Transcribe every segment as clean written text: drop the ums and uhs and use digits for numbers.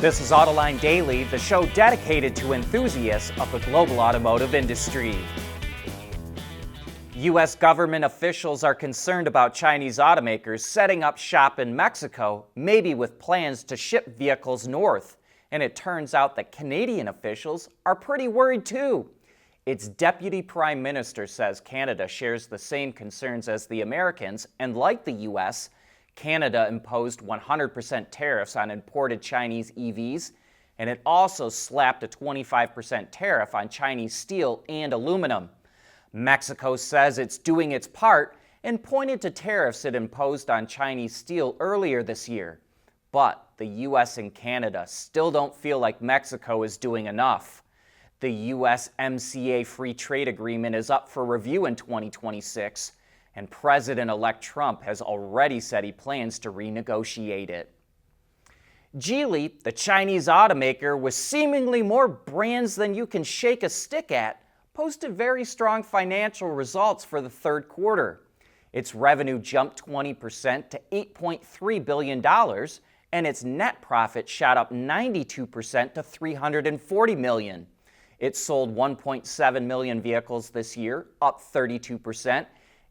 This is Autoline Daily, the show dedicated to enthusiasts of the global automotive industry. U.S. government officials are concerned about Chinese automakers setting up shop in Mexico, maybe with plans to ship vehicles north. And it turns out that Canadian officials are pretty worried too. Its Deputy Prime Minister says Canada shares the same concerns as the Americans, and like the U.S., Canada imposed 100% tariffs on imported Chinese EVs, and it also slapped a 25% tariff on Chinese steel and aluminum. Mexico says it's doing its part and pointed to tariffs it imposed on Chinese steel earlier this year. But the U.S. and Canada still don't feel like Mexico is doing enough. The USMCA Free Trade Agreement is up for review in 2026, and President-elect Trump has already said he plans to renegotiate it. Geely, the Chinese automaker with seemingly more brands than you can shake a stick at, posted very strong financial results for the third quarter. Its revenue jumped 20% to $8.3 billion, and its net profit shot up 92% to $340 million. It sold 1.7 million vehicles this year, up 32%,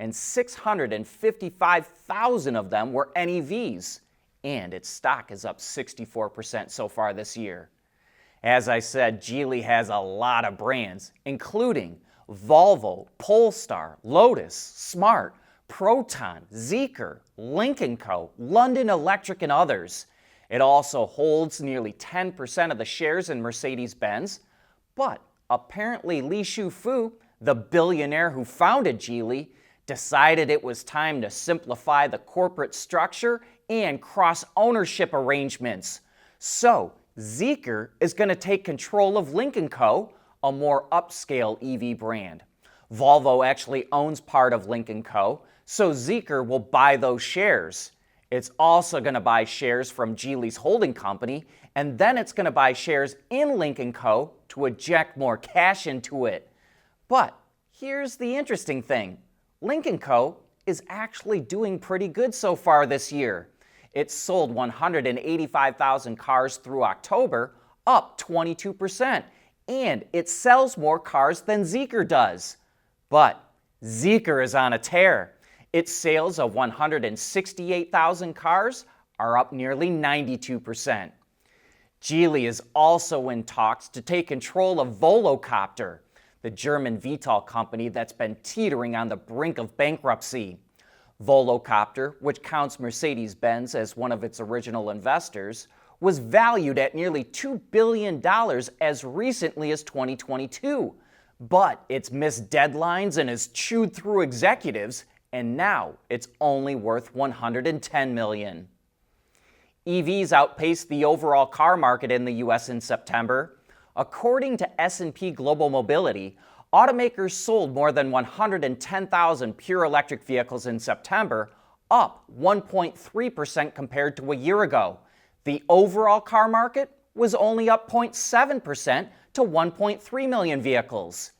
and 655,000 of them were NEVs, and its stock is up 64% so far this year. As I said, Geely has a lot of brands, including Volvo, Polestar, Lotus, Smart, Proton, Zeekr, Lynk & Co., London Electric, and others. It also holds nearly 10% of the shares in Mercedes-Benz, but apparently Li Shufu, the billionaire who founded Geely, decided it was time to simplify the corporate structure and cross-ownership arrangements. So, Zeekr is going to take control of Lynk & Co., a more upscale EV brand. Volvo actually owns part of Lynk & Co., so Zeekr will buy those shares. It's also going to buy shares from Geely's holding company, and then it's going to buy shares in Lynk & Co. to inject more cash into it. But here's the interesting thing. Lynk & Co. is actually doing pretty good so far this year. It sold 185,000 cars through October, up 22%, and it sells more cars than Zeekr does. But Zeekr is on a tear. Its sales of 168,000 cars are up nearly 92%. Geely is also in talks to take control of Volocopter, the German VTOL company that's been teetering on the brink of bankruptcy. Volocopter, which counts Mercedes-Benz as one of its original investors, was valued at nearly $2 billion as recently as 2022. But it's missed deadlines and has chewed through executives, and now it's only worth $110 million. EVs outpaced the overall car market in the U.S. in September. According to S&P Global Mobility, automakers sold more than 110,000 pure electric vehicles in September, up 1.3% compared to a year ago. The overall car market was only up 0.7% to 1.3 million vehicles.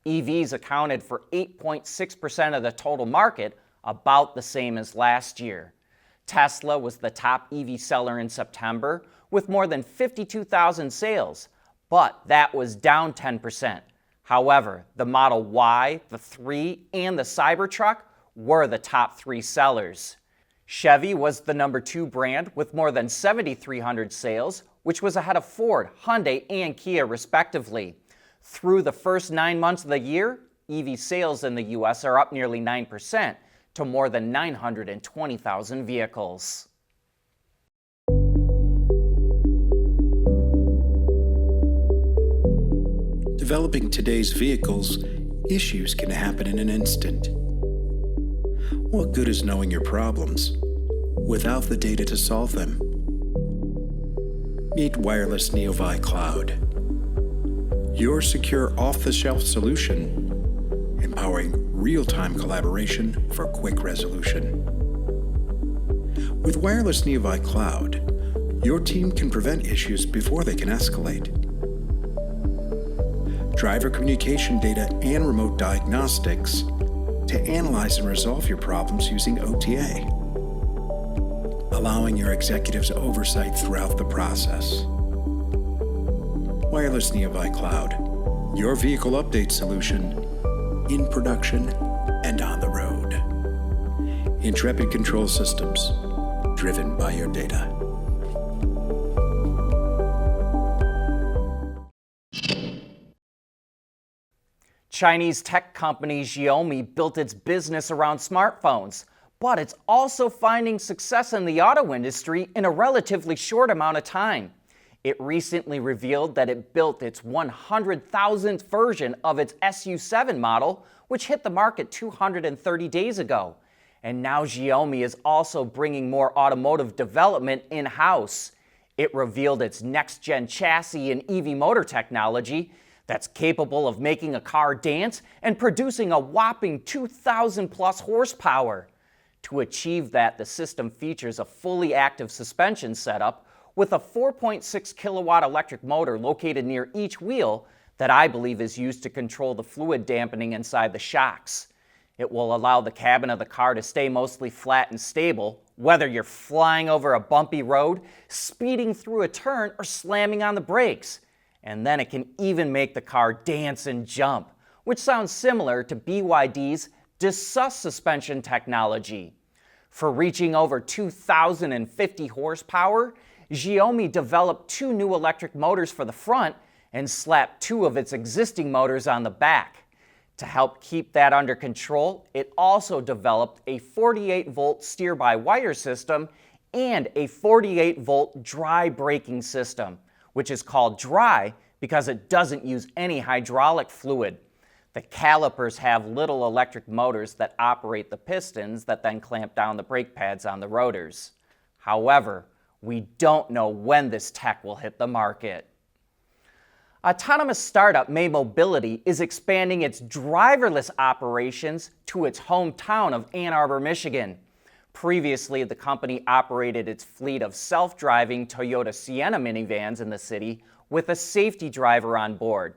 EVs accounted for 8.6% of the total market, about the same as last year. Tesla was the top EV seller in September, with more than 52,000 sales, but that was down 10%. However, the Model Y, the 3, and the Cybertruck were the top 3 sellers. Chevy was the number 2 brand with more than 7,300 sales, which was ahead of Ford, Hyundai, and Kia respectively. Through the first 9 months of the year, EV sales in the U.S. are up nearly 9% to more than 920,000 vehicles. Developing today's vehicles, issues can happen in an instant. What good is knowing your problems without the data to solve them? Meet Wireless NEVs Cloud, your secure off-the-shelf solution, empowering real-time collaboration for quick resolution. With Wireless NEVs Cloud, your team can prevent issues before they can escalate. Driver communication data and remote diagnostics to analyze and resolve your problems using OTA, allowing your executives oversight throughout the process. Wireless Nearby Cloud, your vehicle update solution in production and on the road. Intrepid Control Systems, driven by your data. Chinese tech company Xiaomi built its business around smartphones, but it's also finding success in the auto industry in a relatively short amount of time. It recently revealed that it built its 100,000th version of its SU7 model, which hit the market 230 days ago. And now Xiaomi is also bringing more automotive development in-house. It revealed its next-gen chassis and EV motor technology that's capable of making a car dance and producing a whopping 2,000 plus horsepower. To achieve that, the system features a fully active suspension setup with a 4.6 kilowatt electric motor located near each wheel that I believe is used to control the fluid dampening inside the shocks. It will allow the cabin of the car to stay mostly flat and stable, whether you're flying over a bumpy road, speeding through a turn, or slamming on the brakes. And then it can even make the car dance and jump, which sounds similar to BYD's DeSUS suspension technology. For reaching over 2,050 horsepower, Xiaomi developed 2 new electric motors for the front and slapped 2 of its existing motors on the back. To help keep that under control, it also developed a 48-volt steer-by-wire system and a 48-volt dry braking system, which is called dry because it doesn't use any hydraulic fluid. The calipers have little electric motors that operate the pistons that then clamp down the brake pads on the rotors. However, we don't know when this tech will hit the market. Autonomous startup May Mobility is expanding its driverless operations to its hometown of Ann Arbor, Michigan. Previously, the company operated its fleet of self-driving Toyota Sienna minivans in the city with a safety driver on board.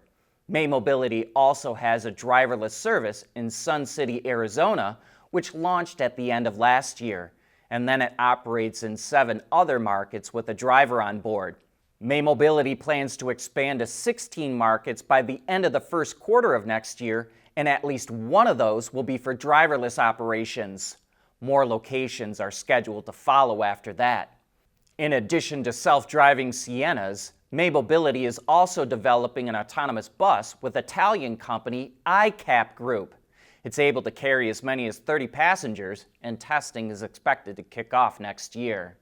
May Mobility also has a driverless service in Sun City, Arizona, which launched at the end of last year, and then it operates in 7 other markets with a driver on board. May Mobility plans to expand to 16 markets by the end of the first quarter of next year, and at least one of those will be for driverless operations. More locations are scheduled to follow after that. In addition to self-driving Siennas, May Mobility is also developing an autonomous bus with Italian company iCap Group. It's able to carry as many as 30 passengers, and testing is expected to kick off next year.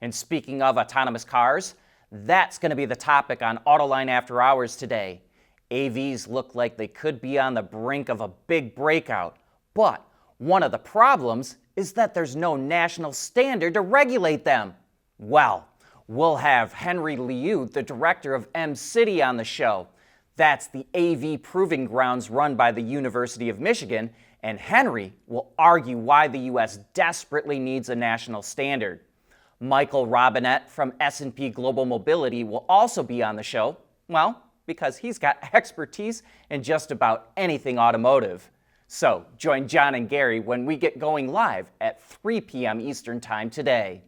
And speaking of autonomous cars, that's going to be the topic on Autoline After Hours today. AVs look like they could be on the brink of a big breakout, but one of the problems is that there's no national standard to regulate them. Well, we'll have Henry Liu, the director of M-City, on the show. That's the AV proving grounds run by the University of Michigan, and Henry will argue why the U.S. desperately needs a national standard. Michael Robinette from S&P Global Mobility will also be on the show, well, because he's got expertise in just about anything automotive. So join John and Gary when we get going live at 3 p.m. Eastern Time today.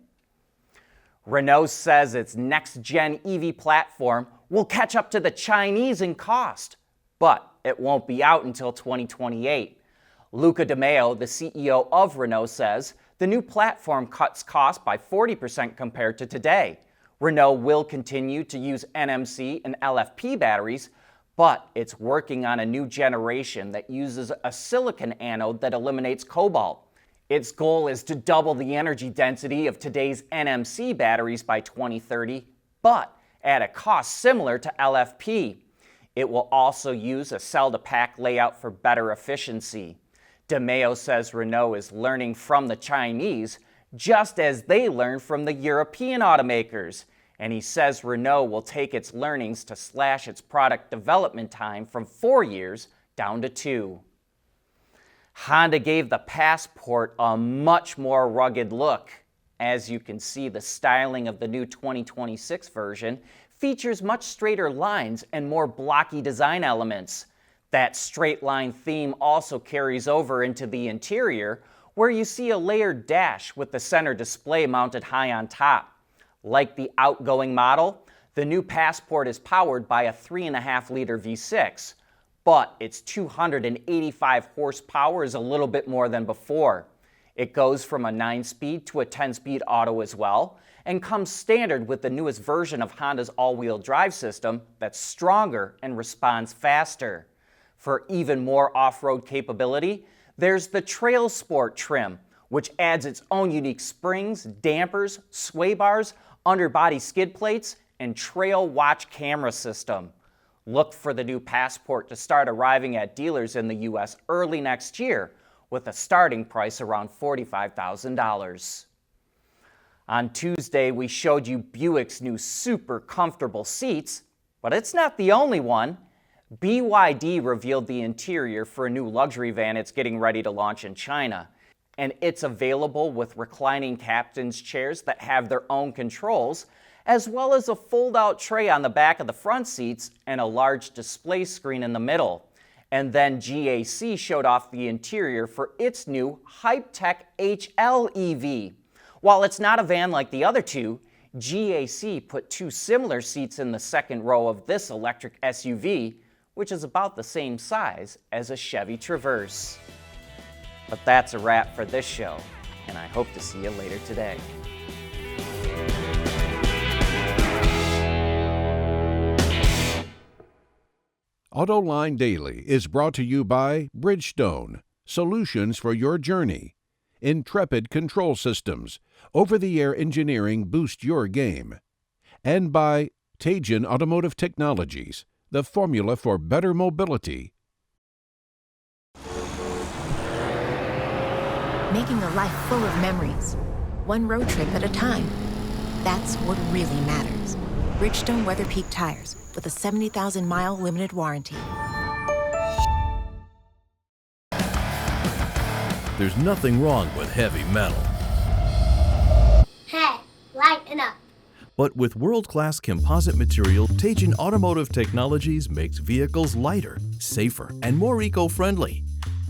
Renault says its next-gen EV platform will catch up to the Chinese in cost, but it won't be out until 2028. Luca De Meo, the CEO of Renault, says the new platform cuts costs by 40% compared to today. Renault will continue to use NMC and LFP batteries, but it's working on a new generation that uses a silicon anode that eliminates cobalt. Its goal is to double the energy density of today's NMC batteries by 2030, but at a cost similar to LFP. It will also use a cell-to-pack layout for better efficiency. De Meo says Renault is learning from the Chinese just as they learned from the European automakers, and he says Renault will take its learnings to slash its product development time from 4 years down to 2. Honda gave the Passport a much more rugged look. As you can see, the styling of the new 2026 version features much straighter lines and more blocky design elements. That straight line theme also carries over into the interior, where you see a layered dash with the center display mounted high on top. Like the outgoing model, The new Passport is powered by a 3.5-liter V6, but its 285 horsepower is a little bit more than before. It goes from a 9-speed to a 10-speed auto as well, and comes standard with the newest version of Honda's all-wheel drive system that's stronger and responds faster. For even more off-road capability, there's the Trail Sport trim, which adds its own unique springs, dampers, sway bars, underbody skid plates, and trail watch camera system. Look for the new Passport to start arriving at dealers in the U.S. early next year, with a starting price around $45,000. On Tuesday, we showed you Buick's new super comfortable seats, but it's not the only one. BYD revealed the interior for a new luxury van it's getting ready to launch in China. And it's available with reclining captain's chairs that have their own controls, as well as a fold-out tray on the back of the front seats and a large display screen in the middle. And then GAC showed off the interior for its new Hype-Tech HL EV. While it's not a van like the other two, GAC put two similar seats in the second row of this electric SUV, which is about the same size as a Chevy Traverse. But that's a wrap for this show, and I hope to see you later today. Autoline Daily is brought to you by Bridgestone, solutions for your journey. Intrepid Control Systems, over-the-air engineering boost your game. And by Teijin Automotive Technologies, the formula for better mobility. Making a life full of memories, one road trip at a time. That's what really matters. Bridgestone Weather Peak Tires, with a 70,000-mile limited warranty. There's nothing wrong with heavy metal. Hey, lighten up. But with world-class composite material, Teijin Automotive Technologies makes vehicles lighter, safer, and more eco-friendly.